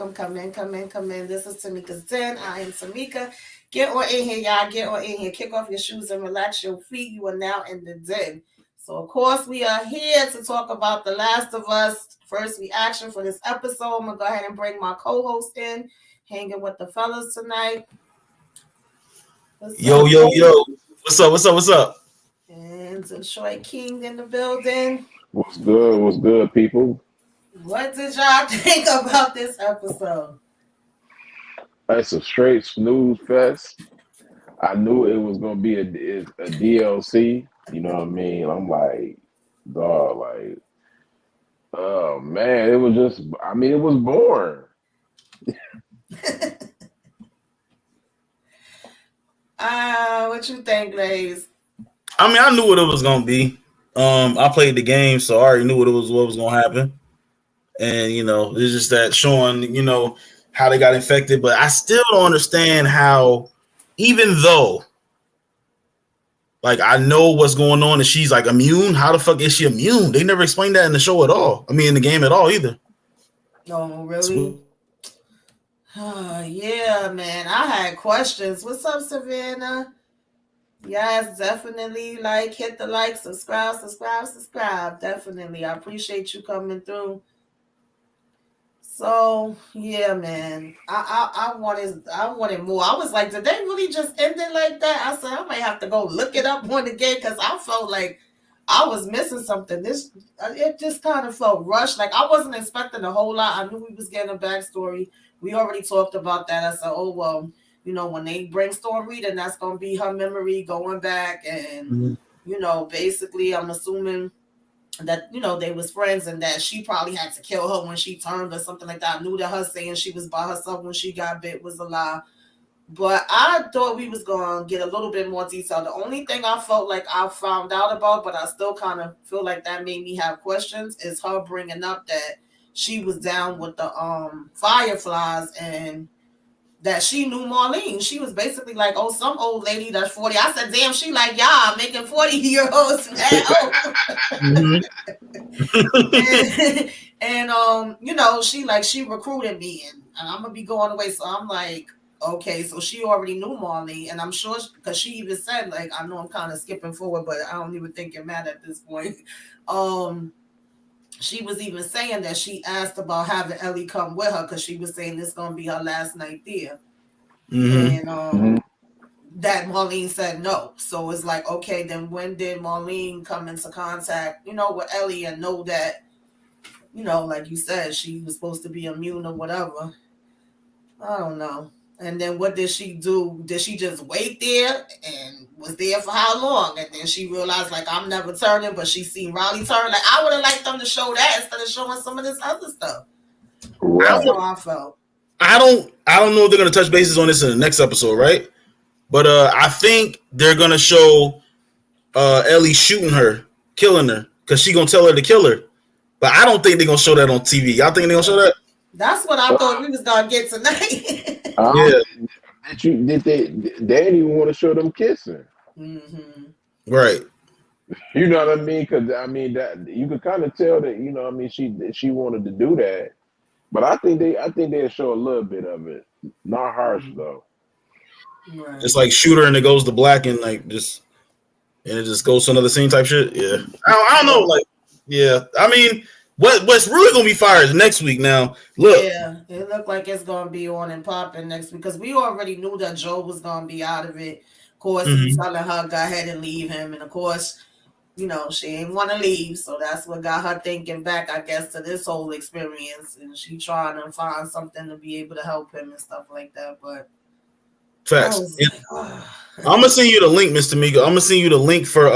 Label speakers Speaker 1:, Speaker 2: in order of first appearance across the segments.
Speaker 1: welcome. Come in, come in, come in. This is Tamika's Den. I am Tamika. Get on in here, y'all. Get on in here. Kick off your shoes and relax your feet. You are now in the den. So, of course, we are here to talk about The Last of Us. First reaction for this episode. I'm going to go ahead and bring my co-host in, hanging with the fellas tonight.
Speaker 2: Yo. What's up? What's up?
Speaker 1: And Detroit King in the building.
Speaker 3: What's good? What's good, people?
Speaker 1: What did y'all think about this episode?
Speaker 3: It's a straight snooze fest. I knew it was gonna be a DLC. You know what I mean? I'm like, dog, like, oh man, it was just. I mean, it was boring.
Speaker 1: What you think, Lays?
Speaker 2: I mean, I knew what it was gonna be. I played the game, so I already knew what was gonna happen. And it's just that showing, how they got infected. But I still don't understand how, even though, like, I know what's going on and she's like immune. How the fuck is she immune? They never explained that in the show at all. I mean, in the game at all either.
Speaker 1: Oh, really? Yeah, man. I had questions. What's up, Savannah? Yes, definitely. Hit the like, subscribe. Definitely. I appreciate you coming through. So yeah, man. I wanted more. I was like, did they really just end it like that? I said I might have to go look it up on the game because I felt like I was missing something. It just kind of felt rushed. Like I wasn't expecting a whole lot. I knew we was getting a backstory. We already talked about that. I said, oh well, when they bring Storm Reader, that's gonna be her memory going back, and basically, I'm assuming that they was friends and that she probably had to kill her when she turned or something like that. I knew that her saying she was by herself when she got bit was a lie. But I thought we was going to get a little bit more detail. The only thing I felt like I found out about, but I still kind of feel like that made me have questions, is her bringing up that she was down with the Fireflies and that she knew Marlene. She was basically like, oh, some old lady that's 40. I said, damn, she like, y'all making 40-year-olds mad old. she recruited me and I'm going to be going away. So I'm like, okay, so she already knew Marlene, and I'm sure because she even said, like, I know I'm kind of skipping forward, but I don't even think it mattered at this point. She was even saying that she asked about having Ellie come with her because she was saying this gonna be her last night there, and that Marlene said no. So it's like, okay, then when did Marlene come into contact, with Ellie and know that, like you said, she was supposed to be immune or whatever? I don't know. And then what did she do? Did she just wait there and was there for how long? And then she realized, like, I'm never turning, but she seen Riley turn. Like, I would have liked them to show that instead of showing some of this other stuff.
Speaker 3: Right.
Speaker 1: That's how I felt.
Speaker 2: I don't know if they're gonna touch bases on this in the next episode, right? But I think they're gonna show Ellie shooting her, killing her, because she gonna tell her to kill her. But I don't think they're gonna show that on TV. Y'all think they're gonna show that?
Speaker 1: That's what I thought we was gonna get tonight.
Speaker 2: Yeah.
Speaker 3: They didn't even want to show them kissing.
Speaker 1: Mm-hmm.
Speaker 2: Right.
Speaker 3: You know what I mean? Because I mean that you could kind of tell that she wanted to do that, but I think they'll show a little bit of it, not harsh though.
Speaker 1: Right.
Speaker 2: Just like shoot her and it goes to black and it just goes to another scene type shit. Yeah. I don't know. Like, yeah. I mean, what's really gonna be fire is next week. Now, look.
Speaker 1: Yeah, it looked like it's gonna be on and popping next week because we already knew that Joe was gonna be out of it. Of course, he's telling her go ahead and leave him, and of course, she ain't want to leave, so that's what got her thinking back, I guess, to this whole experience, and she trying to find something to be able to help him and stuff like that. But
Speaker 2: facts. I'm gonna send you the link, Mr. Mika. I'm gonna send you the link for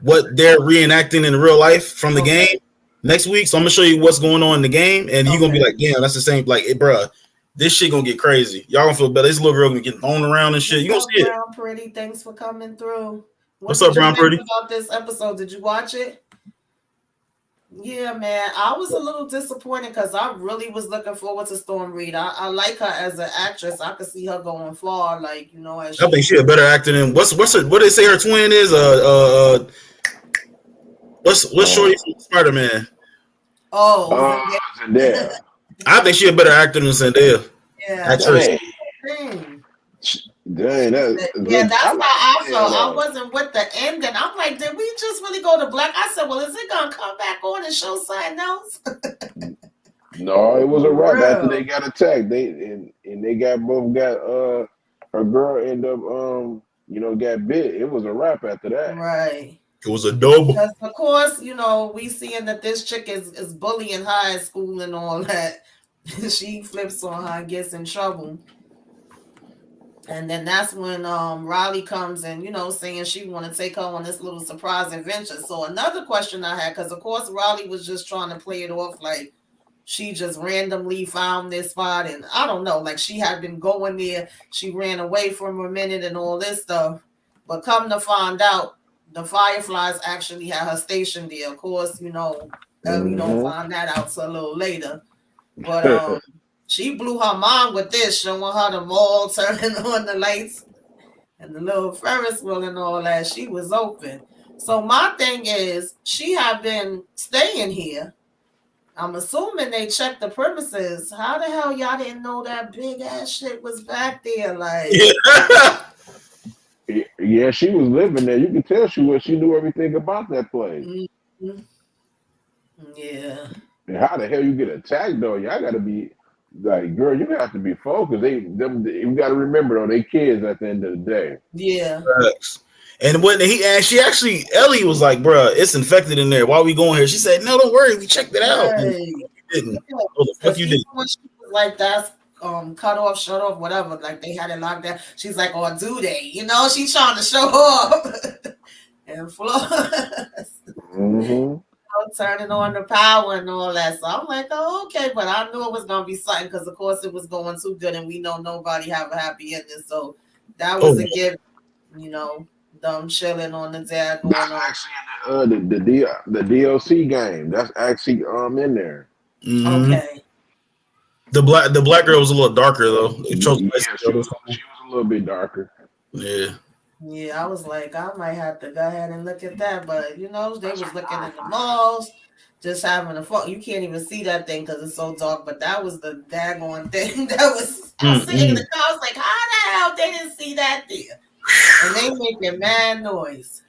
Speaker 2: what they're reenacting in real life from the game next week. So I'm gonna show you what's going on in the game, and you're gonna be like, damn, that's the same. Like, hey, bruh, this shit gonna get crazy. Y'all gonna feel better. This little girl gonna get thrown around and shit. You gonna see it.
Speaker 1: Brown Pretty, thanks for coming through.
Speaker 2: What's up, Brown Pretty?
Speaker 1: About this episode, did you watch it? Yeah, man, I was a little disappointed because I really was looking forward to Storm Reed. I like her as an actress. I could see her going far, like, as
Speaker 2: I think she's a better actor than what they say her twin is. What's Shorty from Spider-Man?
Speaker 1: Oh,
Speaker 3: Zendaya.
Speaker 2: I think she a better actor than Zendaya.
Speaker 1: Yeah,
Speaker 2: Actress.
Speaker 3: Dang,
Speaker 1: thing.
Speaker 3: dang,
Speaker 1: Yeah,
Speaker 3: I
Speaker 1: that's
Speaker 3: like
Speaker 1: how I
Speaker 3: Zendaya
Speaker 1: felt. I
Speaker 3: though.
Speaker 1: wasn't with the ending. I'm like, did we just really go to black? I said, well, is it gonna come back on and show something else?
Speaker 3: No, it was a
Speaker 1: For
Speaker 3: wrap after
Speaker 1: real.
Speaker 3: they got attacked. They and they got both got her girl end up got bit. It was a wrap after that.
Speaker 1: Right.
Speaker 2: It was a double.
Speaker 1: Because of course, we seeing that this chick is bullying her at school and all that. She flips on her and gets in trouble. And then that's when Riley comes and saying she want to take her on this little surprise adventure. So another question I had, because of course Riley was just trying to play it off like she just randomly found this spot, and I don't know, like she had been going there, she ran away from a minute and all this stuff. But come to find out, the Fireflies actually had her stationed there. Of course, Ellie don't
Speaker 3: Hmm.
Speaker 1: find that out till a little later. But she blew her mind with this, showing her the mall, turning on the lights and the little Ferris wheel and all that. She was open. So my thing is, she had been staying here. I'm assuming they checked the premises. How the hell y'all didn't know that big ass shit was back there? Like,
Speaker 2: Yeah.
Speaker 3: Yeah, she was living there. You could tell she knew everything about that place.
Speaker 1: mm-hmm. Yeah,
Speaker 3: And how the hell you get attacked though? Y'all got to be like, girl, you have to be focused. You got to remember though, they kids at the end of the day.
Speaker 1: yeah,
Speaker 2: And when she actually, Ellie was like, "Bruh, it's infected in there. Why are we going here?" She said, "No, don't worry, we checked it out." And
Speaker 1: right.
Speaker 2: you didn't.
Speaker 1: Yeah.
Speaker 2: Oh, the fuck
Speaker 1: Because
Speaker 2: you
Speaker 1: even
Speaker 2: did.
Speaker 1: when she was like, that's cut off, shut off, whatever, like they had it locked down. She's like, or do they? She's trying to show off. And Florence
Speaker 3: Hmm.
Speaker 1: turning on the power and all that. So I'm like, oh, okay. But I knew it was gonna be something because of course it was going too good, and we know nobody have a happy ending. So that
Speaker 2: Oh
Speaker 1: was a gift, you know, them chilling on the dad
Speaker 3: That's
Speaker 1: going on.
Speaker 3: actually in the DLC game. That's actually in there.
Speaker 2: no.
Speaker 1: Okay.
Speaker 2: The black girl was a little darker though. They chose
Speaker 3: Yeah,
Speaker 2: nice
Speaker 3: she
Speaker 2: girl or
Speaker 3: was
Speaker 2: something.
Speaker 3: a little bit darker.
Speaker 2: Yeah.
Speaker 1: Yeah, I was like, I might have to go ahead and look at that. But they
Speaker 3: That's
Speaker 1: was
Speaker 3: her
Speaker 1: looking in the
Speaker 3: girlfriend.
Speaker 1: malls, just having a fun. You can't even see that thing because it's so dark. But that was the daggone thing. That was I was sitting in the
Speaker 2: Mm-mm.
Speaker 1: car. I was like, how the hell they didn't see that there? And they making mad noise.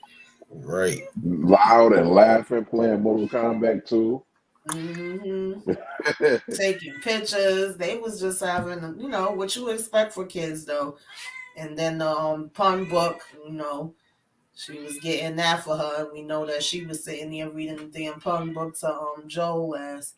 Speaker 2: Right.
Speaker 3: Loud and laughing, playing Mortal Kombat 2.
Speaker 1: Hmm. Taking pictures. They was just having, what you expect for kids though. And then the pun book, she was getting that for her. And we know that she was sitting there reading the damn pun book to Joel as.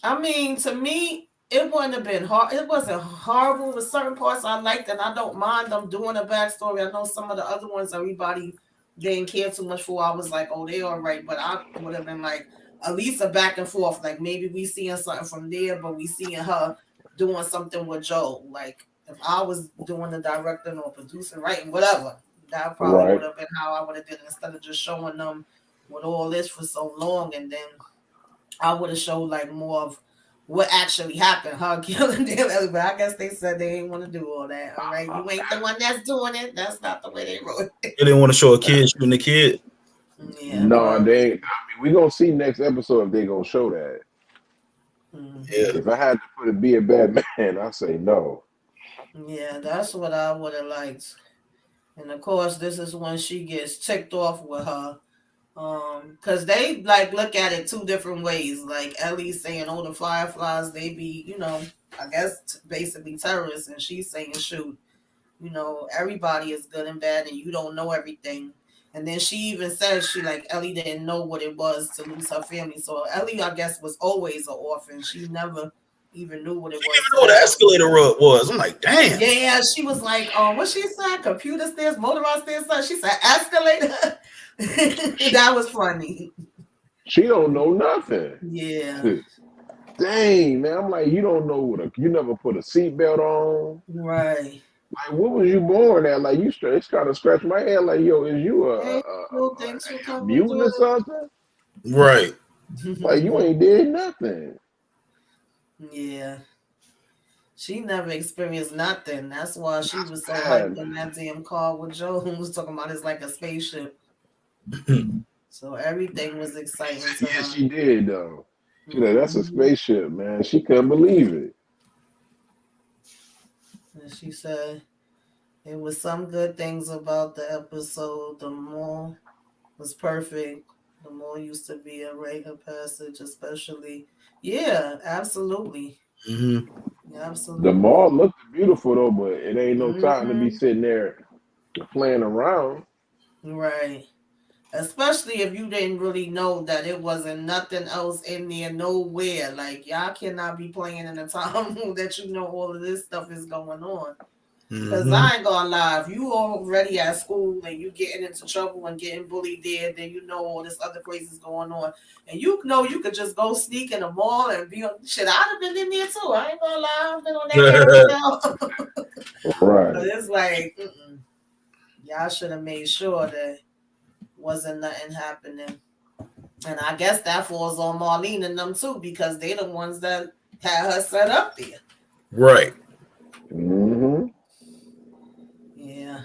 Speaker 1: I mean, to me, it wouldn't have been hard. It wasn't horrible. With certain parts I liked, and I don't mind them doing a backstory. I know some of the other ones everybody didn't care too much for. I was like, oh, they all right. But I would have been like, at least a back and forth. Like maybe we seeing something from there, but we seeing her doing something with Joel. Like if I was doing the directing or producing, writing, whatever, that probably
Speaker 3: Right.
Speaker 1: would have been how I would have did it instead of just showing them with all this for so long, and then I would have showed like more of what actually happened, her killing them. But I guess they said they didn't want to do all that. All right, you ain't the one that's doing it. That's not the way they wrote it.
Speaker 2: They didn't want to show a kid shooting a kid.
Speaker 1: Yeah,
Speaker 3: No, they
Speaker 1: probably.
Speaker 3: ain't. I mean, we gonna see next episode if they gonna show that.
Speaker 2: Yeah.
Speaker 1: Hmm.
Speaker 3: If I had to put it be a bad man, I say no.
Speaker 1: Yeah, that's what I would have liked. And of course, this is when she gets ticked off with her. Cause they like look at it two different ways. Like Ellie saying, "Oh, the Fireflies, they be, I guess basically terrorists," and she's saying, "Shoot, everybody is good and bad, and you don't know everything." And then she even says she like Ellie didn't know what it was to lose her family. So Ellie, I guess, was always an orphan. She never even knew what it
Speaker 2: She
Speaker 1: was
Speaker 2: didn't
Speaker 1: to
Speaker 2: even know what
Speaker 1: have
Speaker 2: the
Speaker 1: a
Speaker 2: escalator rug was. I'm like, damn.
Speaker 1: yeah, she was like, what she said, computer stairs, motorized stairs. She said escalator. That was funny.
Speaker 3: She don't know nothing.
Speaker 1: Yeah,
Speaker 3: Dang, man. I'm like, you don't know you never put a seatbelt on.
Speaker 1: right.
Speaker 3: Like, what was you born at? Like, it's kind of scratch my head. Like, yo, is you
Speaker 1: Hey, well, thanks for
Speaker 3: a
Speaker 1: coming
Speaker 3: mutant or
Speaker 1: through.
Speaker 3: something?
Speaker 2: Right.
Speaker 3: Like, you ain't did nothing.
Speaker 1: Yeah, she never experienced nothing. That's why she
Speaker 3: That's
Speaker 1: was so
Speaker 3: bad,
Speaker 1: hyped
Speaker 3: man.
Speaker 1: in that damn car with Joe, who was talking about it's like a spaceship. So everything was exciting to
Speaker 3: Yeah,
Speaker 1: her.
Speaker 3: she did though. She like, that's a
Speaker 1: Mhm.
Speaker 3: spaceship, man. She couldn't believe it.
Speaker 1: And she said it was some good things about the episode. The more was perfect. The more used to be a rite of passage, especially. Yeah, absolutely.
Speaker 2: Mm-hmm.
Speaker 3: The
Speaker 1: Absolutely.
Speaker 3: mall looked beautiful though, but it ain't no time to be
Speaker 1: Hmm.
Speaker 3: sitting there playing around.
Speaker 1: Right. Especially if you didn't really know that it wasn't nothing else in there nowhere. Like y'all cannot be playing in a time that you know all of this stuff is going on. Cause
Speaker 2: Mm-hmm.
Speaker 1: I ain't gonna lie, if you already at school and you getting into trouble and getting bullied there, then you know all this other crazy is going on, and you know you could just go sneak in the mall and be on shit. I'd have been in there too. I ain't gonna lie, I've been on that carousel. But
Speaker 3: Right.
Speaker 1: it's like, y'all should have made sure that wasn't nothing happening. And I guess that falls on Marlene and them too, because they the ones that had her set up there.
Speaker 2: Right.
Speaker 3: Mm-hmm.
Speaker 1: Yeah,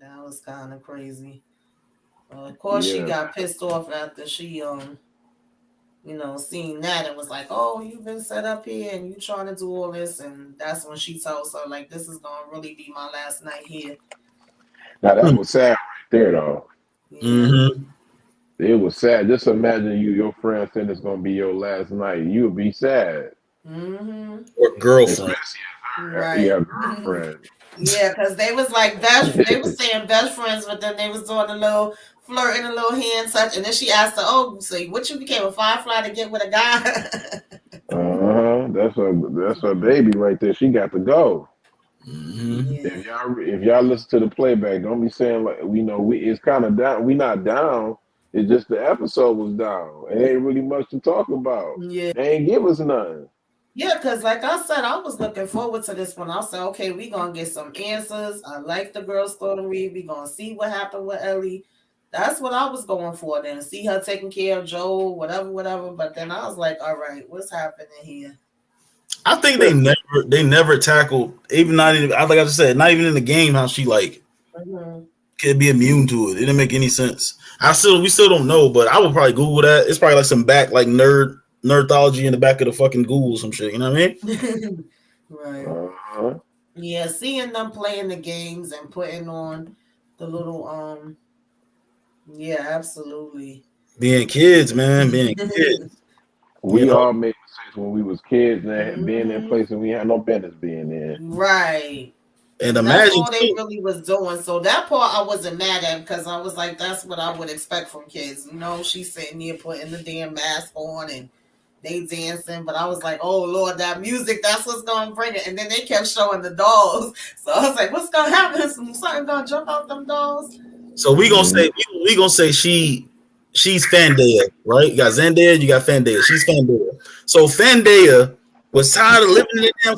Speaker 1: that was kind of crazy. Of course, she
Speaker 3: Yeah.
Speaker 1: got pissed off after she seen that and was like, "Oh, you've been set up here and you trying to do all this," and that's when she tells her like, "This is gonna really be my last night here."
Speaker 3: Now that was sad right there though.
Speaker 1: Yeah.
Speaker 2: Mm-hmm.
Speaker 3: It was sad. Just imagine your friend saying it's gonna be your last night. You would be sad.
Speaker 1: Mhm.
Speaker 2: Or girlfriend.
Speaker 3: Especially
Speaker 1: Right.
Speaker 3: your girlfriend.
Speaker 1: Yeah, because they was like best. They was saying best friends, but then they was doing a little flirting, a little hand touch, and then she asked her, "Oh, so what you became a firefly to get with a guy?"
Speaker 3: Uh-huh. That's her baby right there. She got to go.
Speaker 2: Mm-hmm.
Speaker 1: Yeah.
Speaker 3: If y'all listen to the playback, don't be saying like we know we it's kind of down. We not down. It's just the episode was down. It ain't really much to talk about.
Speaker 1: Yeah.
Speaker 3: They ain't give us nothing.
Speaker 1: Yeah, because like I said, I was looking forward to this one. I said, okay, we gonna get some answers. I like the girl story. We gonna see what happened with Ellie. That's what I was going for then. See her taking care of Joel, whatever, whatever. But then I was like, all right, what's happening here?
Speaker 2: I think they never tackled, even not even, like I just said, not even in the game, how she like
Speaker 1: Mhm.
Speaker 2: could be immune to it. It didn't make any sense. We still don't know, but I would probably Google that. It's probably like some back like nerdology in the back of the fucking Google or some shit. You know what I mean?
Speaker 1: Right.
Speaker 3: Uh-huh.
Speaker 1: Yeah, seeing them playing the games and putting on the little yeah, absolutely.
Speaker 2: Being kids, man, being kids. You
Speaker 3: We
Speaker 2: know,
Speaker 3: all made mistakes when we was kids and being in
Speaker 1: Hmm.
Speaker 3: places we had no business being in.
Speaker 1: Right.
Speaker 2: and
Speaker 1: And that's
Speaker 2: imagine
Speaker 1: all they
Speaker 2: too.
Speaker 1: really was doing. So that part I wasn't mad at because I was like, that's what I would expect from kids. She's sitting there putting the damn mask on and they dancing. But I was like, oh Lord, that music, that's what's gonna bring it. And then they kept showing the dolls. So I was like, what's gonna happen? Something gonna jump out them dolls?
Speaker 2: So we gonna
Speaker 3: Mhm.
Speaker 2: say we gonna say she's Fandaya, right? You got Zendaya, you got Fandaya. She's Fandaya. So Fandaya was tired of living in the damn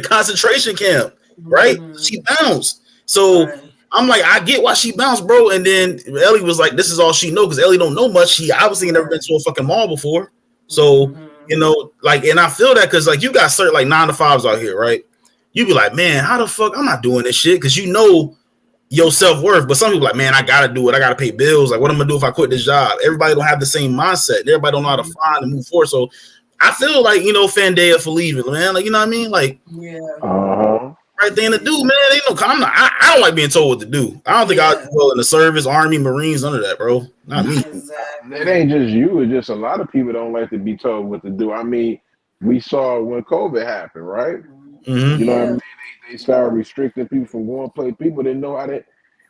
Speaker 2: concentration camp, right?
Speaker 1: Hmm.
Speaker 2: She bounced. So
Speaker 1: Right.
Speaker 2: I'm like, I get why she bounced, bro. And then Ellie was like, this is all she know because Ellie don't know much. She obviously never been
Speaker 1: Right.
Speaker 2: to a fucking mall before. So,
Speaker 1: Hmm.
Speaker 2: like, and I feel that because like you got certain like 9 to 5s out here, right? You be like, man, how the fuck I'm not doing this shit? Because you know your self worth. But some people like, man, I gotta do it. I gotta pay bills. Like, what I'm gonna do if I quit this job? Everybody don't have the same mindset. Everybody don't know how to find and move forward. So I feel like Fandaya for leaving, man. Like, you know what I mean? Like,
Speaker 1: Yeah.
Speaker 3: Uh-huh.
Speaker 2: right thing to do,
Speaker 1: Yeah.
Speaker 2: man. Ain't no, I don't like being told what to do. I don't think I'll
Speaker 1: Yeah.
Speaker 2: go in the service, army, marines, none of that, bro. Not me.
Speaker 3: It
Speaker 1: Exactly.
Speaker 3: ain't just you, it's just a lot of people don't like to be told what to do. I mean, we saw when COVID happened, right?
Speaker 2: Mm-hmm.
Speaker 3: You know what I
Speaker 1: Yeah.
Speaker 3: mean? They started restricting people from going play. People didn't know how to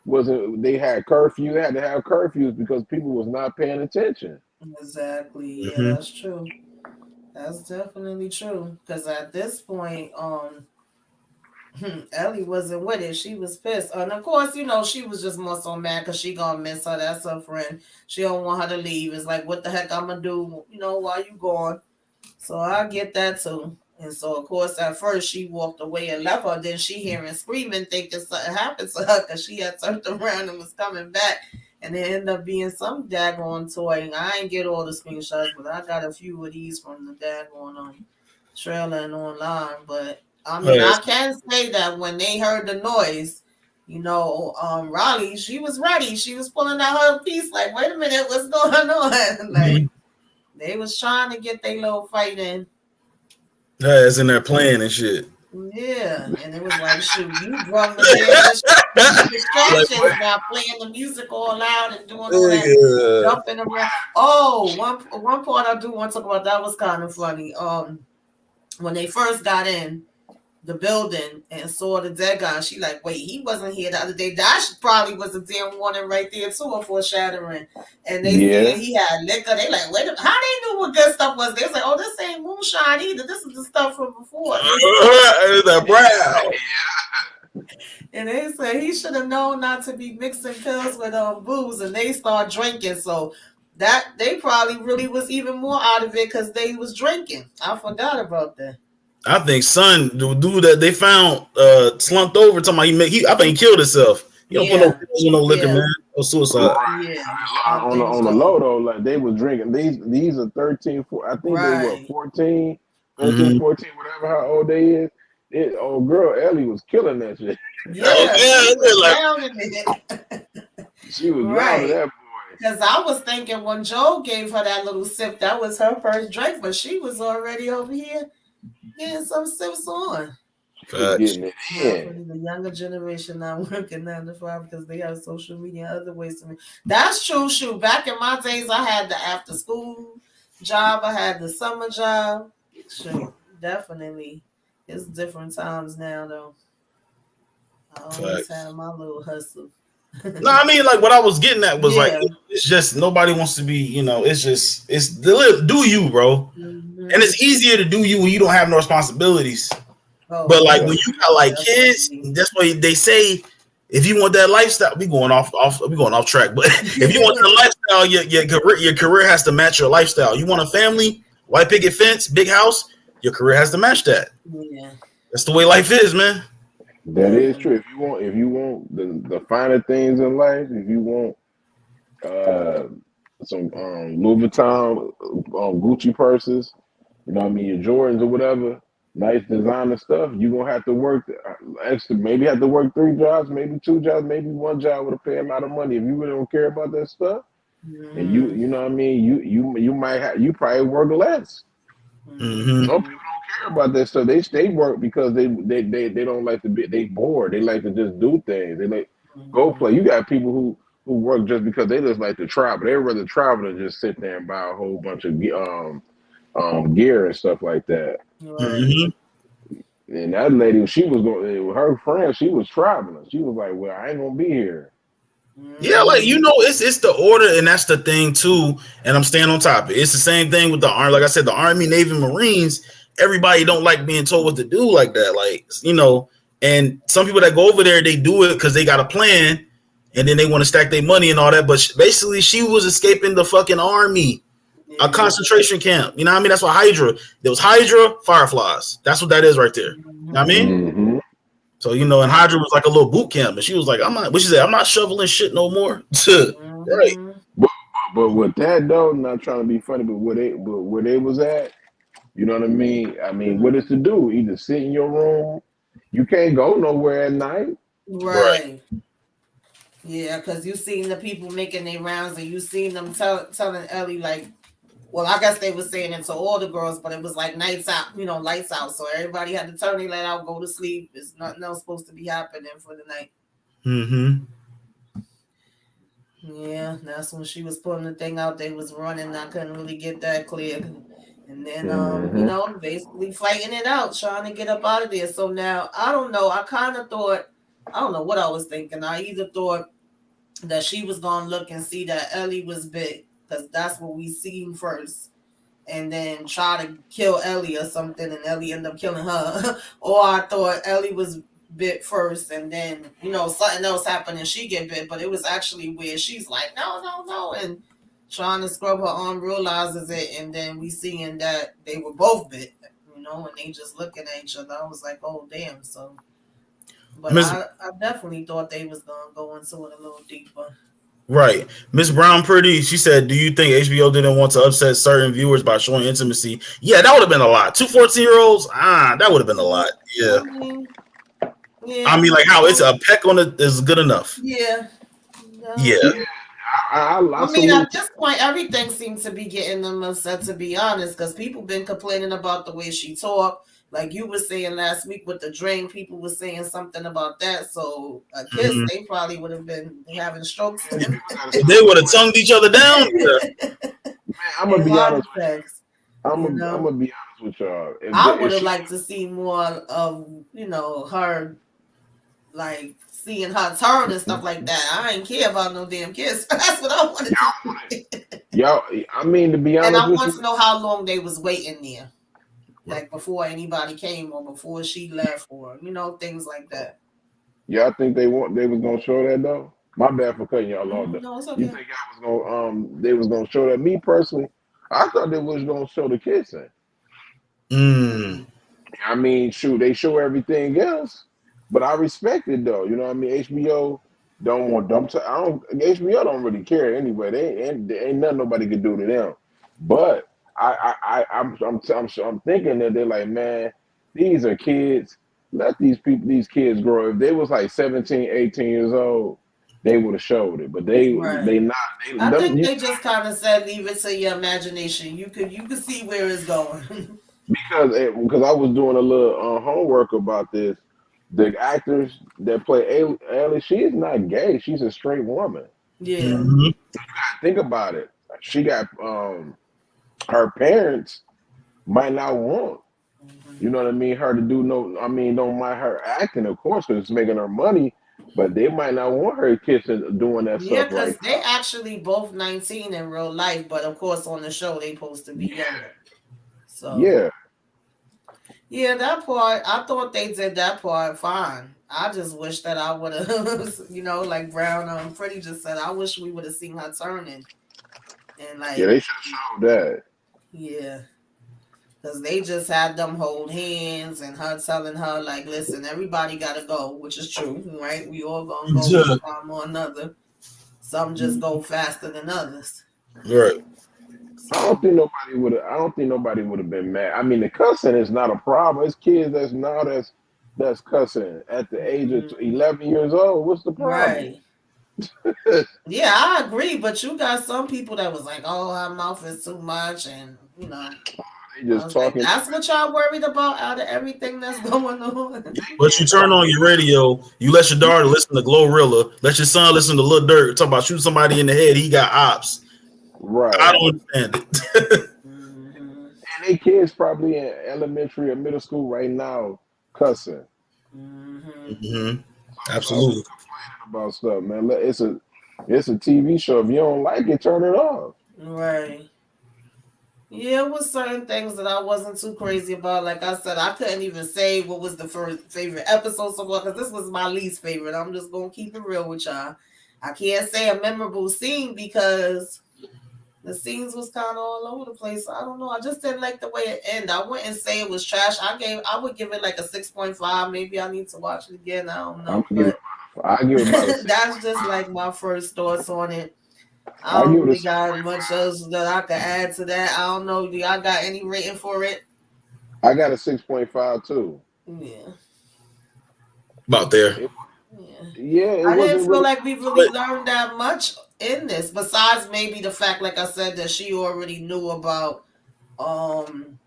Speaker 3: wasn't they had curfew, they had to have curfews because people was not paying attention.
Speaker 1: Exactly. Yeah,
Speaker 2: Mm-hmm.
Speaker 1: that's true. That's definitely true. Because at this point, Ellie wasn't with it. She was pissed, and of course, she was just more so mad because she gonna miss her. That's her friend. She don't want her to leave. It's like, what the heck I'm gonna do? While you gone. So I get that too. And so, of course, at first she walked away and left her. Then she hearing screaming, thinking something happened to her because she had turned around and was coming back. And it ended up being some daggone toy. And I ain't get all the screenshots, but I got a few of these from the daggone trailer and online. But I mean, I
Speaker 2: Yes.
Speaker 1: can say that when they heard the noise, Raleigh, she was ready. She was pulling out her piece, like, wait a minute, what's going on? Like,
Speaker 2: Mm-hmm.
Speaker 1: They was trying to get their little fight in.
Speaker 2: Yeah, it's in there playing and shit.
Speaker 1: Yeah, and it was like, shoot, you brought the damn distractions by playing the music all loud and doing all that jumping around. Oh, one part I do want to talk about that was kind of funny. When they first got in the building and saw the dead guy, she like, wait, he wasn't here the other day. That probably was a damn warning right there too, a foreshadowing. And they see he had liquor. They like, wait, how they knew what good stuff was? They was like, oh, this ain't moonshine either. This is the stuff from before.
Speaker 2: The brown.
Speaker 1: And they said he should have known not to be mixing pills with booze, and they start drinking. So that they probably really was even more out of it because they was drinking. I forgot about that.
Speaker 2: I think Son, the dude that they found slumped over, talking about I think he killed himself. You don't put no pills with no liquor, man. Or suicide.
Speaker 3: Right. Yeah. On the low though, like they was drinking. These are 13, 14, I think they were 14, 13, 14, whatever how old they is. Old girl Ellie was killing that shit. She was drowning that boy.
Speaker 1: Because I was thinking when Joe gave her that little sip, that was her first drink, but she was already over here getting some sips on.
Speaker 3: Getting it
Speaker 1: in. The younger generation not working 9 to 5 because they have social media and other ways to make. That's true. Shoot, back in my days, I had the after school job. I had the summer job. Sure, definitely. It's different times now, though. I always had my little hustle.
Speaker 2: No, I mean, like what I was getting at was like, it's just nobody wants to be, it's do you, bro. And it's easier to do you when you don't have no responsibilities. But like when you got like kids, that's why they say if you want that lifestyle, we going off track. But if you want the lifestyle, your career has to match your lifestyle. You want a family, white picket fence, big house, your career has to match that. Yeah, that's the way life is, man.
Speaker 3: That is true. If you want the finer things in life, if you want some Louis Vuitton, Gucci purses, you know what I mean, your Jordans or whatever, nice designer stuff, you're gonna have to work extra. Maybe have to work 3 jobs, maybe 2 jobs, maybe 1 job with a pay a lot of money. If you really don't care about that stuff, and you know what I mean, you probably work less. Some people don't care about that stuff. They work because they don't like to be. They bored. They like to just do things. They like go play. You got people who work just because they just like to travel. They rather travel than just sit there and buy a whole bunch of gear and stuff like that. And that lady, she was going. Her friend, she was traveling. She was like, "Well, I ain't gonna be here."
Speaker 2: Yeah, like it's the order, and that's the thing too. And I'm staying on top of it. It's the same thing with the army. Like I said, the Army, Navy, Marines. Everybody don't like being told what to do like that. Like and some people that go over there, they do it because they got a plan, and then they want to stack their money and all that. But basically, she was escaping the fucking army, a concentration camp. You know what I mean? That's what Hydra. There was Hydra, Fireflies. That's what that is right there. You know what I mean? So, and Hydra was like a little boot camp, and she was like, what she said, I'm not shoveling shit no more. Right.
Speaker 3: But with that though, not trying to be funny, but where they was at, you know what I mean? I mean, what is to do? Either sit in your room, you can't go nowhere at night.
Speaker 1: Right. Yeah, because you seen the people making their rounds, and you seen them telling Ellie like, well, I guess they were saying it to all the girls, but it was like nights out, lights out. So everybody had to turn their light out, go to sleep. It's nothing else supposed to be happening for the night. Yeah, that's when she was putting the thing out. They was running. I couldn't really get that clear. And then, basically fighting it out, trying to get up out of there. So now, I don't know. I kind of thought, I don't know what I was thinking. I either thought that she was going to look and see that Ellie was big, because that's what we seen first, and then try to kill Ellie or something, and Ellie ended up killing her. Or I thought Ellie was bit first, and then something else happened and she get bit, but it was actually where she's like no, and trying to scrub her arm, realizes it, and then we seeing that they were both bit, and they just looking at each other. I was like, oh damn. So, but I definitely thought they was gonna go into it a little deeper.
Speaker 2: Right. Miss Brown Pretty, she said, do you think HBO didn't want to upset certain viewers by showing intimacy? Yeah, that would have been a lot. 2 14-year-olds, that would have been a lot. Yeah. I mean, like how it's a peck on it is good enough.
Speaker 1: Yeah.
Speaker 3: Yeah. I
Speaker 1: I mean, at
Speaker 3: salute.
Speaker 1: this point, everything seems to be getting them upset, to be honest, because people been complaining about the way she talked. Like you were saying last week with the drink, people were saying something about that. So a kiss,
Speaker 2: Mhm.
Speaker 1: they probably would have been having strokes
Speaker 3: Man,
Speaker 1: and,
Speaker 3: people gotta
Speaker 2: If
Speaker 3: stop
Speaker 2: they would have
Speaker 3: doing
Speaker 2: tongued each other down, yeah.
Speaker 3: Man, I'm gonna
Speaker 1: and
Speaker 3: be
Speaker 1: heart
Speaker 3: honest with
Speaker 1: attacks.
Speaker 3: you.
Speaker 1: You
Speaker 3: I'm
Speaker 1: know,
Speaker 3: gonna be honest with y'all.
Speaker 1: I would
Speaker 3: If
Speaker 1: have
Speaker 3: she,
Speaker 1: liked to see more of her, like seeing her turn and stuff like that. I ain't care about no damn kiss. That's what I wanted to see.
Speaker 3: y'all, I mean, to be
Speaker 1: And
Speaker 3: honest
Speaker 1: I
Speaker 3: with
Speaker 1: want
Speaker 3: you,
Speaker 1: to know how long they was waiting there, like before anybody came or before she left, or things like that.
Speaker 3: y'all think they was gonna show that though? My bad for cutting y'all off. Though.
Speaker 1: No, it's
Speaker 3: You
Speaker 1: okay.
Speaker 3: think I was gonna they was gonna show that? Me personally, I thought they was gonna show the kissing.
Speaker 2: Mm.
Speaker 3: I mean, shoot, they show everything else, but I respect it though. You know what I mean? HBO don't want dump. I don't. HBO don't really care anyway. They ain't nothing nobody could do to them. But I'm thinking that they're like, man, these are kids. Let these kids grow. If they was like 17, 18 years old, they would have showed it. But
Speaker 1: Right.
Speaker 3: they not.
Speaker 1: I
Speaker 3: Them,
Speaker 1: think they just kind of said leave it to your imagination. You could see where it's going.
Speaker 3: because I was doing a little homework about this. The actors that play Ellie, she is not gay. She's a straight woman.
Speaker 1: Yeah.
Speaker 2: Mhm.
Speaker 3: Think about it. She got her parents might not want. You know what I mean? Her to do no. I mean, don't mind her acting, of course, because it's making her money. But they might not want her kissing, doing that
Speaker 1: Yeah,
Speaker 3: stuff right
Speaker 1: because they actually both 19 in real life, but of course on the show they supposed to be
Speaker 3: now.
Speaker 1: younger. So
Speaker 3: Yeah,
Speaker 1: yeah, that part I thought they did that part fine. I just wish that I would have, like Brown Pretty just said. I wish we would have seen her turning and
Speaker 3: yeah,
Speaker 1: like
Speaker 3: they should have showed that.
Speaker 1: yeah, because they just had them hold hands and her telling her like, listen, everybody gotta go, which is true, right? We all gonna go one
Speaker 2: Yeah.
Speaker 1: time or another. Some just go faster than others.
Speaker 2: Right.
Speaker 1: So
Speaker 3: I don't think nobody would have been mad. I mean, the cussing is not a problem. It's kids that's cussing at the age of
Speaker 1: mhm.
Speaker 3: 11 years old. What's the problem?
Speaker 1: Right. Yeah, I agree, but you got some people that was like, "Oh, her mouth is too much," and
Speaker 3: They
Speaker 1: I
Speaker 3: just
Speaker 1: was like,
Speaker 3: talking.
Speaker 1: "That's what y'all worried about out of everything that's going on."
Speaker 2: But you turn on your radio, you let your daughter listen to Glorilla, let your son listen to Lil Durk, talk about shooting somebody in the head, he got ops. I
Speaker 3: Right.
Speaker 2: don't understand it.
Speaker 1: hmm
Speaker 3: And they kids probably in elementary or middle school right now cussing.
Speaker 1: hmm
Speaker 2: hmm
Speaker 3: Stop
Speaker 2: Absolutely.
Speaker 3: complaining about stuff, man. It's a TV show. If you don't like it, turn it off.
Speaker 1: Right. Yeah, it was certain things that I wasn't too crazy about. Like I said, I couldn't even say what was the first favorite episode so far because this was my least favorite. I'm just gonna keep it real with y'all. I can't say a memorable scene because the scenes was kind of all over the place. I don't know. I just didn't like the way it ended. I wouldn't say it was trash. I would give it like a 6.5. Maybe I need to watch it again. I don't
Speaker 3: I'm
Speaker 1: know,
Speaker 3: gonna give it.
Speaker 1: but
Speaker 3: I give it about a six.
Speaker 1: that's just like my first thoughts on it. I
Speaker 3: I
Speaker 1: don't
Speaker 3: give it a
Speaker 1: really
Speaker 3: six.
Speaker 1: got much else that I could add to that. I don't know. Do y'all got any rating for it?
Speaker 3: I got a 6.5 too.
Speaker 1: Yeah,
Speaker 2: About there.
Speaker 3: It,
Speaker 1: yeah.
Speaker 3: yeah, it
Speaker 1: I didn't
Speaker 3: wasn't
Speaker 1: feel
Speaker 3: really.
Speaker 1: like we really learned that much in this, besides maybe the fact, like I said, that she already knew about, um,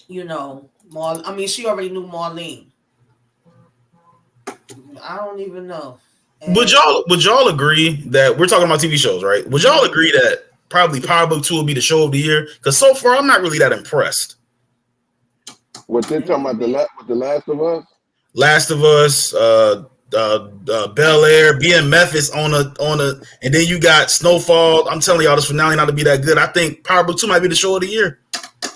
Speaker 1: I mean, she already knew Marlene. I don't even know.
Speaker 2: Would
Speaker 1: And
Speaker 2: y'all agree that we're talking about TV shows, right? Would y'all
Speaker 1: mhm.
Speaker 2: agree that probably Power Book 2 will be the show of the year? Because so far I'm not really that impressed.
Speaker 3: What they're
Speaker 1: It
Speaker 3: talking
Speaker 1: could
Speaker 3: about
Speaker 1: be.
Speaker 3: with the Last of Us.
Speaker 2: Last of Us, Bel Air, being Memphis and then you got Snowfall. I'm telling y'all, this finale not to be that good. I think Power Book 2 might be the show of the year.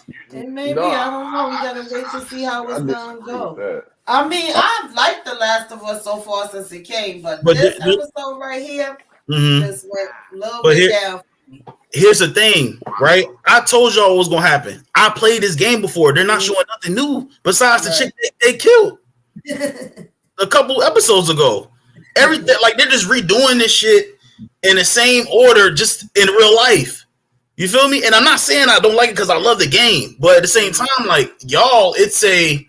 Speaker 1: It
Speaker 3: No,
Speaker 1: may be. I don't know. We gotta wait to see how
Speaker 3: I
Speaker 1: it's gonna
Speaker 3: disagree with
Speaker 1: go.
Speaker 3: that.
Speaker 1: I mean,
Speaker 3: I,
Speaker 1: I've liked The Last of Us so far since it came, but
Speaker 2: But
Speaker 1: this episode right here
Speaker 2: mm-hmm.
Speaker 1: just went a little
Speaker 2: but
Speaker 1: bit
Speaker 2: here,
Speaker 1: down for me.
Speaker 2: here's the thing, right? I told y'all what was gonna happen. I played this game before. They're not
Speaker 1: Mm,
Speaker 2: showing nothing new besides the
Speaker 1: right.
Speaker 2: chick they killed a couple episodes ago. Everything like they're just redoing this shit in the same order, just in real life. You feel me? And I'm not saying I don't like it because I love the game, but at the same time, like y'all, it's a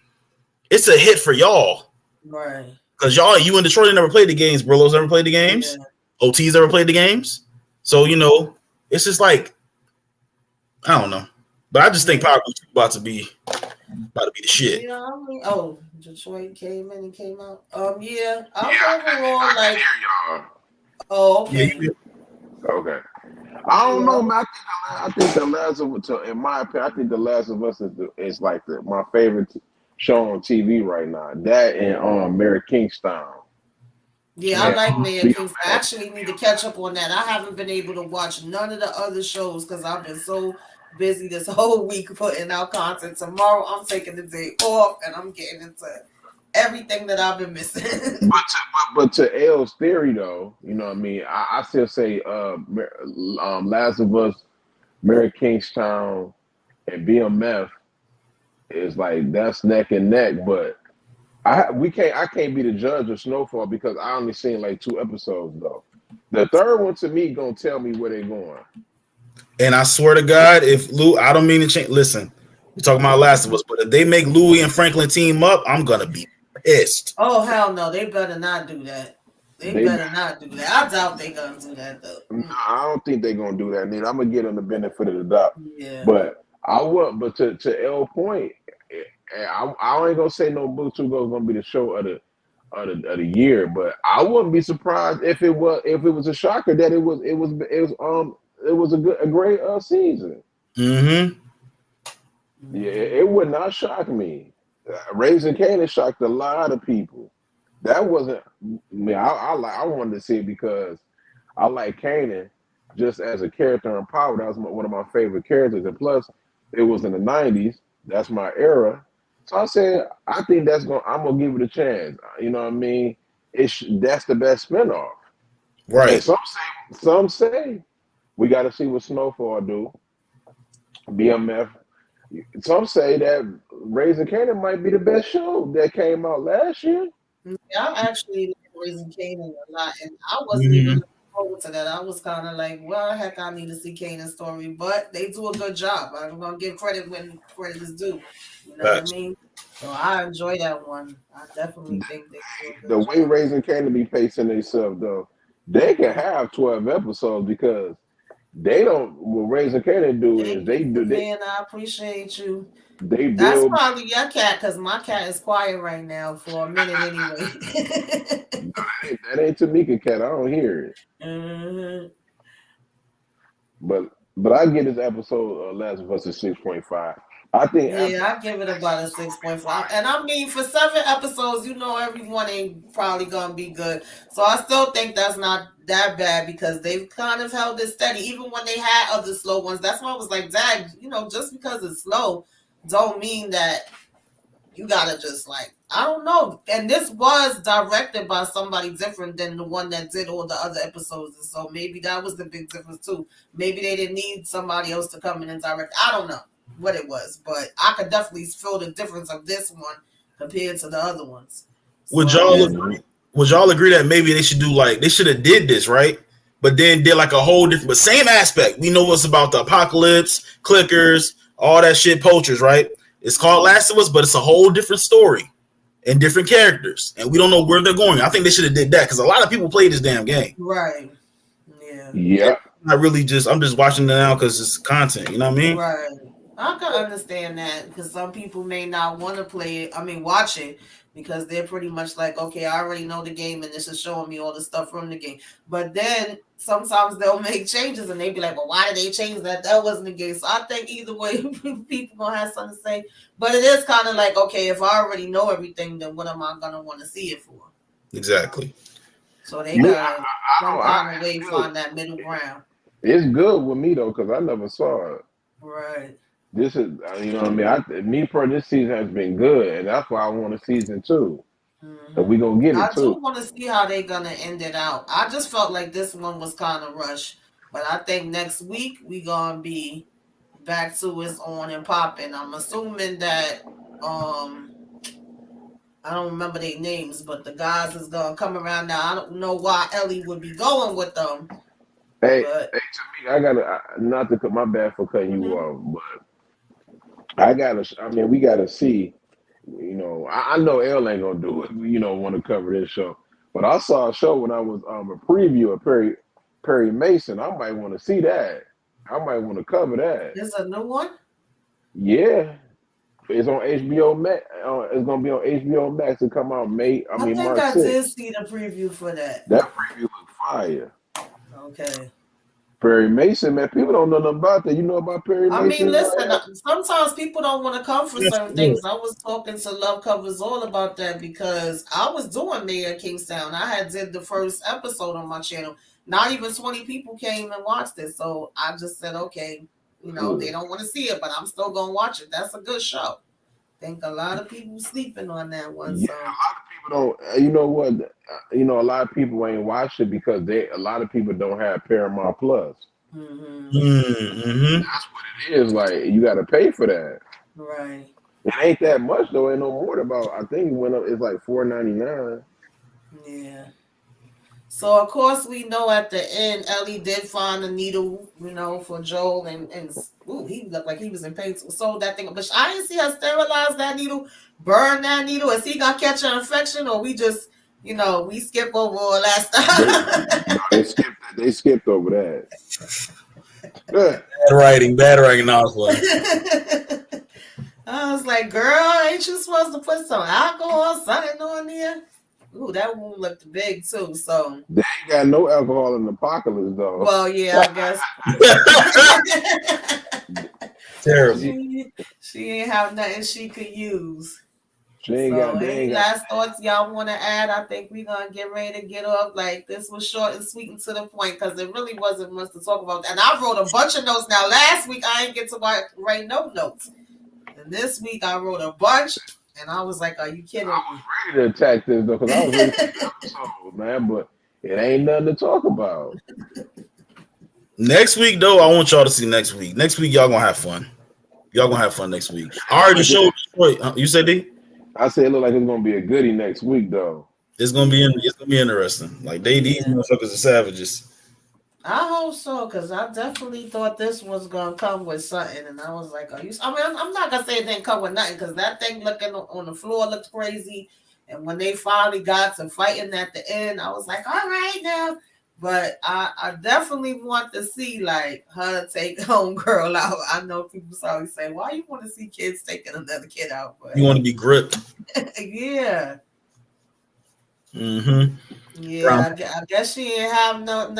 Speaker 2: hit for y'all
Speaker 1: Right.
Speaker 2: because y'all, you in Detroit never played the games, Brillo's never played the
Speaker 1: Yeah.
Speaker 2: games. OTs ever played the games. So it's just like I don't know, but I just think Power Rangers about to be the shit.
Speaker 1: Yeah, I mean, oh, Detroit came in and came out. Yeah,
Speaker 3: Yeah,
Speaker 1: I'm overall
Speaker 3: I
Speaker 1: like,
Speaker 3: can hear y'all.
Speaker 1: oh,
Speaker 2: Yeah,
Speaker 1: okay,
Speaker 3: Okay. I don't
Speaker 1: yeah,
Speaker 3: know, man. I think the Last of Us, in my opinion, I think the Last of Us is like my favorite show on TV right now. That and Mary Kingstown.
Speaker 1: yeah. I
Speaker 3: And
Speaker 1: like Mayor
Speaker 3: Be
Speaker 1: Kings. I actually need to catch up on that. I haven't been able to watch none of the other shows because I've been so busy this whole week putting out content. Tomorrow I'm taking the day off and I'm getting into everything that I've been missing.
Speaker 3: but to L's theory though, you know what I mean. I still say Last of Us, Mary Kingstown, and BMF is like that's neck and neck. But I can't be the judge of Snowfall because I only seen like 2 episodes though. The third one to me gonna tell me where they're going.
Speaker 2: And I swear to God, if Lou, I don't mean to change. Listen, we're talking about Last of Us, but if they make Louis and Franklin team up, I'm gonna be pissed.
Speaker 1: Oh hell no, they better not do that. They
Speaker 3: They
Speaker 1: better not do that. I doubt they gonna do that though.
Speaker 3: No, I don't think they're gonna do that. Neither. I'm gonna give them the benefit of the doubt.
Speaker 1: Yeah.
Speaker 3: But I would. But to L point, I ain't gonna say no Book Two Go is gonna be the show of the year. But I wouldn't be surprised if it was a shocker that it was a great season.
Speaker 2: Mm-hmm.
Speaker 3: Yeah, it would not shock me. Raising Canaan shocked a lot of people. That wasn't me. I wanted to see it because I like Kanan just as a character in Power. That was one of my favorite characters, and plus, it was in the '90s. That's my era. So I said, I think I'm gonna give it a chance. You know what I mean? That's the best spinoff. And
Speaker 2: Right.
Speaker 3: some say we got to see what Snowfall do. BMF. Some say that Raising Kanan might be the best show that came out last year.
Speaker 1: Yeah, I actually like Raising Kanan a lot, and I wasn't even
Speaker 2: Mm-hmm.
Speaker 1: looking forward to that. I was kind of like, well, heck, I need to see Kanan's story, but they do a good job. I'm gonna give credit when credit is due. You know what I
Speaker 2: Facts.
Speaker 1: mean? So I enjoy that one. I definitely think they do a
Speaker 3: The
Speaker 1: good
Speaker 3: way
Speaker 1: job.
Speaker 3: Raising Kanan be pacing themselves, though, they can have 12 episodes because they don't. What Raising Kanan do is
Speaker 1: Thank you, man. I appreciate you.
Speaker 3: they
Speaker 1: That's
Speaker 3: build.
Speaker 1: probably your cat, because my cat is quiet right now for a minute anyway.
Speaker 3: That ain't Tamika Cat. I don't hear it,
Speaker 1: hmm
Speaker 3: but I get this episode Last of Us at 6.5. I think after
Speaker 1: Yeah, I give it about a 6.5. And I mean, for 7 episodes, everyone ain't probably gonna be good. So I still think that's not that bad because they've kind of held it steady, even when they had other slow ones. That's why I was like, Dad, just because it's slow, don't mean that you gotta just like, I don't know. And this was directed by somebody different than the one that did all the other episodes. And so maybe that was the big difference too. Maybe they didn't need somebody else to come in and direct. I don't know what it was, but I could definitely feel the difference of this one compared to the other ones. So
Speaker 2: Would
Speaker 1: I
Speaker 2: y'all
Speaker 1: guess
Speaker 2: agree? Would y'all agree that maybe they should do they should have did this right, but then did like a whole different, but same aspect. We know what's about the apocalypse, clickers, all that shit, poachers, right? It's called Last of Us, but it's a whole different story and different characters, and we don't know where they're going. I think they should have did that because a lot of people play this damn game.
Speaker 1: right. Yeah.
Speaker 2: And
Speaker 3: yeah,
Speaker 2: I'm just watching it now because it's content. You know what I mean?
Speaker 1: Right. I can understand that because some people may not want to play it. I mean, watch it because they're pretty much like, okay, I already know the game and this is showing me all the stuff from the game. But then sometimes they'll make changes and they be like, well, why did they change that? That wasn't the game. So I think either way, people gonna have something to say. But it is kind of like, okay, if I already know everything, then what am I gonna want to see it for?
Speaker 2: Exactly.
Speaker 1: So they
Speaker 3: me,
Speaker 1: gotta some kind of way find that middle ground.
Speaker 3: it's good with me though because I never saw it.
Speaker 1: Right.
Speaker 3: This is, you know what I mean. This season has been good, and that's why I want a season 2, and we gonna get
Speaker 1: I
Speaker 3: it
Speaker 1: do
Speaker 3: too.
Speaker 1: want to see how they're gonna end it out. I just felt like this one was kind of rushed, but I think next week we gonna be back to it's on and popping. I'm assuming that um I don't remember their names, but the guys is gonna come around now. I don't know why Ellie would be going with them, but
Speaker 3: To me, I gotta not to cut my bad for cutting you
Speaker 1: mhm.
Speaker 3: off, but I gotta. I mean, we gotta see. I know Elle ain't gonna do it. Want to cover this show, But I saw a show when I was a preview of Perry Mason. I might want to see that. I might want to cover that.
Speaker 1: There's a new one.
Speaker 3: Yeah, it's on HBO Max. It's gonna be on HBO Max to come out
Speaker 1: I think
Speaker 3: March
Speaker 1: I did
Speaker 3: 6th.
Speaker 1: see the preview for that.
Speaker 3: That preview look fire.
Speaker 1: Okay.
Speaker 3: Perry Mason, man, people don't know nothing about that. You know about Perry
Speaker 1: I mean,
Speaker 3: Mason?
Speaker 1: listen, sometimes people don't want to come for
Speaker 2: Yes,
Speaker 1: certain
Speaker 2: yeah.
Speaker 1: things. I was talking to Love Covers all about that because I was doing Mayor of Kingstown. I had did the first episode on my channel. Not even 20 people came and watched it. So I just said, okay, they don't want to see it, but I'm still going to watch it. That's a good show. I think a lot of people sleeping on that one.
Speaker 3: Yeah,
Speaker 1: So
Speaker 3: a lot of people don't. You know what? A lot of people ain't watched it because a lot of people don't have Paramount Plus.
Speaker 2: Mm-hmm.
Speaker 3: That's what it is. Like you got to pay for that.
Speaker 1: right.
Speaker 3: It ain't that much though. Ain't no more about. I think it went up. It's like $4.99.
Speaker 1: Yeah. So of course we know at the end Ellie did find a needle, for Joel and he looked like he was in pain. So sold that thing, but I didn't see her sterilize that needle, burn that needle. Is he gonna catch an infection, or we just we skip over all that stuff?
Speaker 3: They skipped. They skipped over that.
Speaker 2: Bad writing. No,
Speaker 1: I was like, girl, ain't you supposed to put some alcohol, something on there? Ooh, that wound looked big too. So
Speaker 3: They ain't got no alcohol in the apocalypse though.
Speaker 1: well, yeah, I guess.
Speaker 2: terrible.
Speaker 1: She ain't have nothing she could use.
Speaker 3: She ain't
Speaker 1: So
Speaker 3: got. They
Speaker 1: any
Speaker 3: ain't got.
Speaker 1: last thoughts y'all want to add? I think we're gonna get ready to get off. Like this was short and sweet and to the point because there really wasn't much to talk about. And I wrote a bunch of notes. Now last week I didn't get to write no notes, and this week I wrote a bunch. And I was like, "Are you kidding me?"
Speaker 3: I was ready to attack this though because I was ready for the episode, man. But it ain't nothing to talk about.
Speaker 2: Next week, though, I want y'all to see next week. Next week, y'all gonna have fun. Y'all gonna have fun next week. I already showed Detroit. You said D?
Speaker 3: I said it look like it's gonna be a goodie next week though.
Speaker 2: It's gonna be interesting. Like these motherfuckers are savages.
Speaker 1: I hope so, because I definitely thought this was gonna come with something, and I was like, "Are you?" I mean, I'm not gonna say it didn't come with nothing, because that thing looking on the floor looked crazy, and when they finally got to fighting at the end, I was like, "All right now," but I definitely want to see like her take homegirl out. I know people always say, "Why you want to see kids taking another kid out?" But
Speaker 2: You want to be gripped.
Speaker 1: yeah.
Speaker 2: Mm-hmm.
Speaker 1: Yeah, I guess she didn't have nothing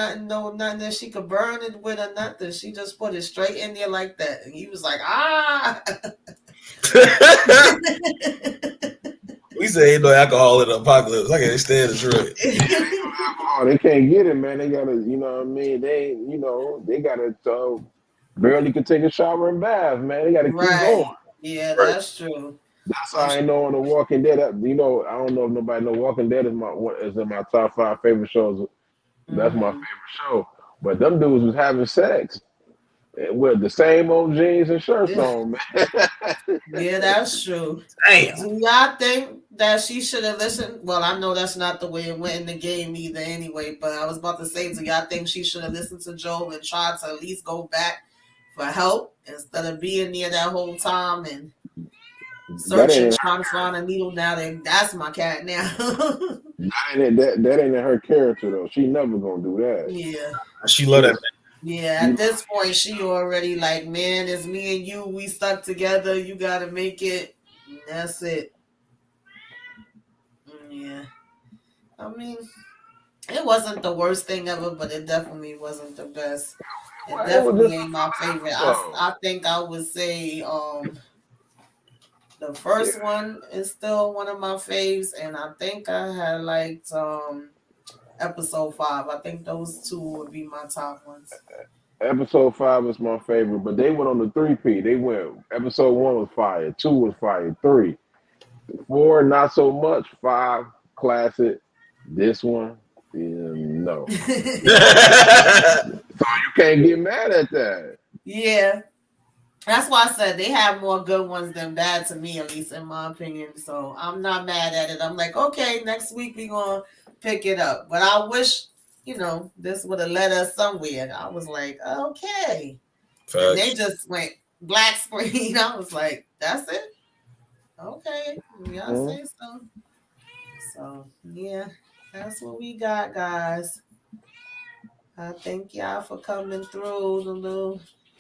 Speaker 1: that she could burn it with or nothing. She just put it straight in there like that. And he was like, ah.
Speaker 2: We say ain't no alcohol in the apocalypse. I can't stand Detroit.
Speaker 3: They can't get it, man. They gotta, you know what I mean? They gotta barely could take a shower and bath, man. They gotta keep going.
Speaker 1: Yeah, that's true.
Speaker 3: That's how I know on The Walking Dead. I don't know if nobody know Walking Dead is in my top 5 favorite shows. That's my favorite show. But them dudes was having sex with the same old jeans and shirts on, man.
Speaker 1: Yeah, that's true.
Speaker 2: Damn.
Speaker 1: Do y'all think that she should have listened? Well, I know that's not the way it went in the game either anyway, but I was about to say, do y'all think she should have listened to Joel and tried to at least go back for help instead of being there that whole time and searching, trying to find a needle? Now that's my cat now.
Speaker 3: that ain't in her character though. She never gonna do that.
Speaker 1: Yeah.
Speaker 2: She love that.
Speaker 1: Yeah, at this point, she already like, man, it's me and you. We stuck together. You got to make it. And that's it. Yeah. I mean, it wasn't the worst thing ever, but it definitely wasn't the best. It definitely ain't my favorite. I think I would say the first one is still one of my faves, and I think I had liked episode 5. I think those two would be my top ones.
Speaker 3: Episode 5 is my favorite, but they went on the 3P. They went episode 1 was fire, 2 was fire, 3, 4 not so much, 5 classic. This one, no. So you can't get mad at that.
Speaker 1: Yeah. That's why I said they have more good ones than bad to me, at least in my opinion. So I'm not mad at it. I'm like, okay, next week we're going to pick it up. But I wish, this would have led us somewhere. I was like, okay. And they just went black screen. I was like, that's it? Okay. Y'all say so. So, yeah. That's what we got, guys. I thank y'all for coming through.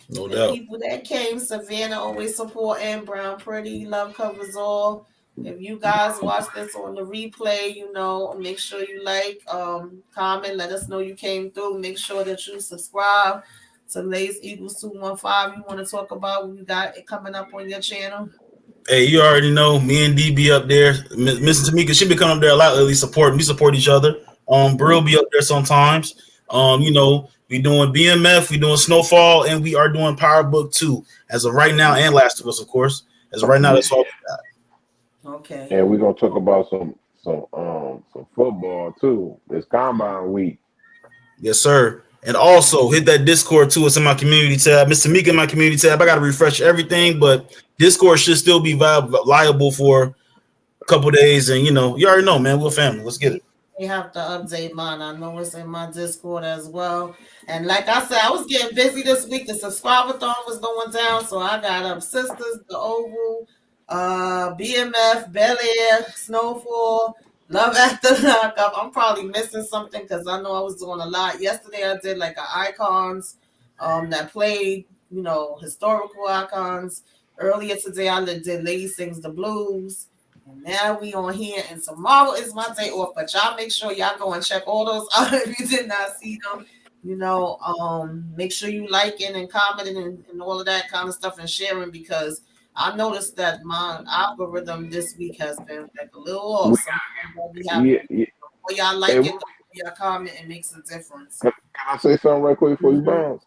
Speaker 2: No
Speaker 1: The
Speaker 2: doubt.
Speaker 1: people that came, Savannah always supporting, Brown Pretty, Love Covers All. If you guys watch this on the replay, make sure you like, comment, let us know you came through. Make sure that you subscribe to Lace Eagles 215. You want to talk about what you got it coming up on your channel?
Speaker 2: Hey, you already know me and DB up there. Mrs. Tamika, she be coming up there a lot lately supporting. We support each other. Brill be up there sometimes. We doing BMF, we doing Snowfall, and we are doing Power Book 2 as of right now, and Last of Us, of course. As of right now, that's all we
Speaker 1: got. Okay.
Speaker 3: And we're gonna talk about some football too. It's combine week.
Speaker 2: Yes, sir. And also hit that Discord too. It's in my community tab. Mr. Meek in my community tab. I got to refresh everything, but Discord should still be viable for a couple days. And you already know, man. We're family. Let's get it.
Speaker 1: You have to update mine. I know it's in my Discord as well. And like I said, I was getting busy this week. The subscriber-thon was going down, so I got up Sisters, The Oval, BMF, Bel Air, Snowfall, Love After Lockup. I'm probably missing something because I know I was doing a lot. Yesterday I did like icons that played, historical icons. Earlier today I did Lady Sings the Blues. And now we on here, and tomorrow is my day off. But y'all make sure y'all go and check all those out if you did not see them. Make sure you liking and commenting and all of that kind of stuff and sharing, because I noticed that my algorithm this week has been like a little off. Y'all like it, y'all comment, it makes a difference.
Speaker 3: Can I say something right quick before you bounce?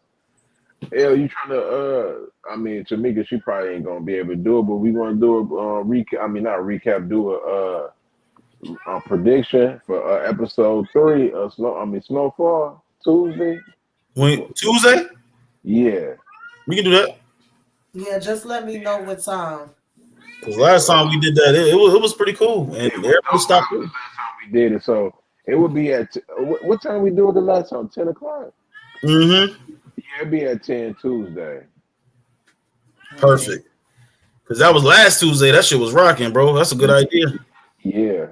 Speaker 3: Hell, you trying to? Tamika, she probably ain't gonna be able to do it, but we gonna do a recap. I mean, not a recap. Do a prediction for episode 3 of Snowfall Tuesday.
Speaker 2: Tuesday?
Speaker 3: Yeah,
Speaker 2: we can do that.
Speaker 1: Yeah, just let me know what time.
Speaker 2: Because last time we did that, it was pretty cool, and everybody stopped.
Speaker 3: Last time we did it, so it would be at what time we do it the last time? 10 o'clock.
Speaker 2: Mm-hmm.
Speaker 3: Yeah, it'd be at 10 Tuesday.
Speaker 2: Perfect. Because that was last Tuesday. That shit was rocking, bro. That's a good idea.
Speaker 3: Yeah.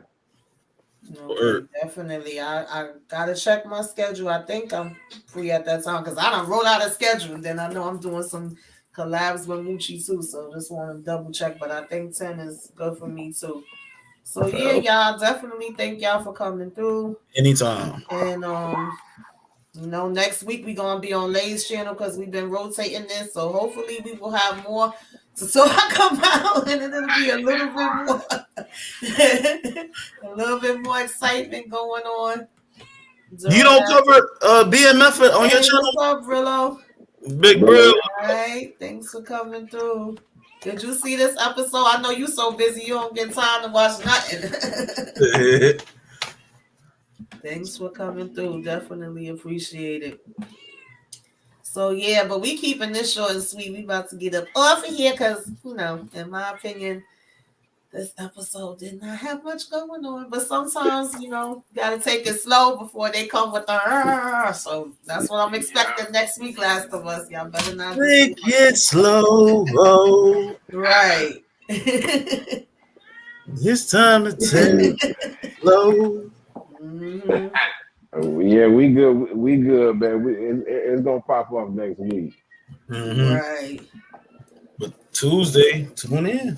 Speaker 1: Okay, definitely. I gotta check my schedule. I think I'm free at that time because I done wrote out a schedule. Then I know I'm doing some collabs with Moochie too. So just want to double check. But I think 10 is good for me too. So yeah, y'all definitely thank y'all for coming through.
Speaker 2: Anytime.
Speaker 1: And next week we're gonna be on Lay's channel because we've been rotating this. So hopefully we will have more to talk about, and it'll be a little bit more excitement going on.
Speaker 2: You don't cover BMF on your channel?
Speaker 1: What's up, Brillo?
Speaker 2: Big Brill.
Speaker 1: All right, thanks for coming through. Did you see this episode? I know you're so busy you don't get time to watch nothing. Thanks for coming through. Definitely appreciate it. So yeah, but we keeping this short and sweet. We about to get up off of here because, in my opinion, this episode did not have much going on. But sometimes, gotta take it slow before they come with the so that's what I'm expecting next week, Last of Us. Y'all better not
Speaker 2: take it slow.
Speaker 1: Right.
Speaker 2: It's time to take it slow.
Speaker 1: Mm-hmm.
Speaker 3: Yeah, we good, man. It's gonna pop up next week.
Speaker 2: Mm-hmm.
Speaker 1: Right.
Speaker 2: But Tuesday, tune in.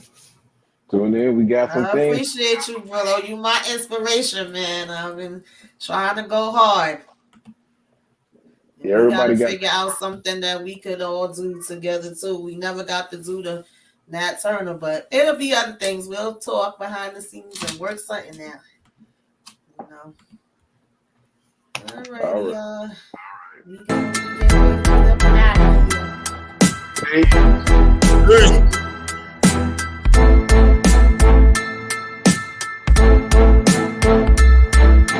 Speaker 3: We got some things.
Speaker 1: I appreciate you, brother. You my inspiration, man. I've been trying to go hard.
Speaker 3: Yeah, everybody
Speaker 1: got to figure out something that we could all do together too. We never got to do the Nat Turner, but it'll be other things. We'll talk behind the scenes and work something out. Alrighty, y'all. We gonna get up out of here.
Speaker 2: Peace.